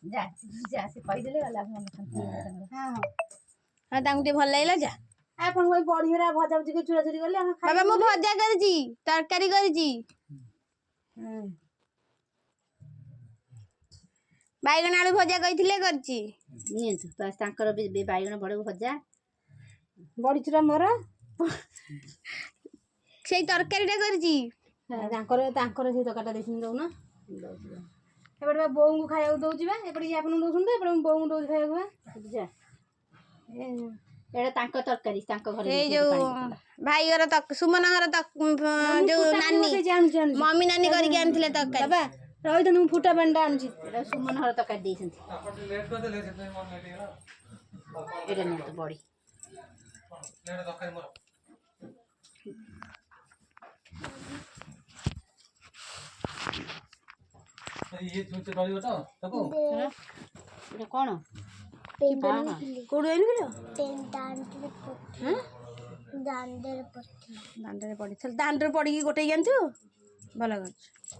जा जा से କହିଦେଲେ ଗଲା ମନ ଶାନ୍ତି ହେଇଗଲା। ହଁ ହଁ ହଁ ତାଙ୍କୁ ଟିକେ ଭଲ ଲାଗିଲା ଯା। ଆପଣ କହି ବଢିରା ଭଜା ଭଜି କରି ଚୁରା ଚୁରି କଲେ ଆମେ ବାବା ମୁଁ ଭଜା କରିଛି ତରକାରୀ କରିଛି ବାଇଗଣ ଆଳୁ ଭଜା କହିଥିଲେ କରିଛି। ନିଅନ୍ତୁ ବାସ୍ ତାଙ୍କର ବାଇଗଣ ବଡ ଭଜା ବଡି ଚୁରା ମୋର ସେଇ ତରକାରୀଟା କରିଛି। ତାଙ୍କର ସେଇ ତରକାରୀଟା ଦେଇଛନ୍ତି ଦଉନ ଏପଟେ ବା ବୋଉଙ୍କୁ ଖାଇବାକୁ ଦଉଛି ବା ଏପଟେ ଇଏ ଆପଣଙ୍କୁ ଦଉଛନ୍ତି ଏପଟେ ମୁଁ ବୋଉଙ୍କୁ ଦଉଛି ଖାଇବାକୁ ବା ଯା ଏଇଟା ତାଙ୍କ ତରକାରୀ ତାଙ୍କ ଘରେ ଏଇ ଯୋଉ ଭାଇ ଘର ସୁମନ ଘର ଯୋଉ ନାନୀ ମମି ନାନୀ କରିକି ଆଣିଥିଲେ ତରକାରୀ। ବାବା ରହିଥାନ୍ତୁ ମୁଁ ଫୁଟା ପାଣିଟା ଆଣୁଛି। ଏଇଟା ସୁମନ ଘର ତରକାରୀ ଦେଇଛନ୍ତି। ଏଇଟା ନିଅନ୍ତୁ ବଡି ଏଇଟା କଣ କୋଉଠୁ ଆଣିଥିଲ? ଦାଣ୍ଡରେ ପଡିକି ଗୋଟେଇକି ଆଣିଥିବ ଭଲ କରିଛୁ।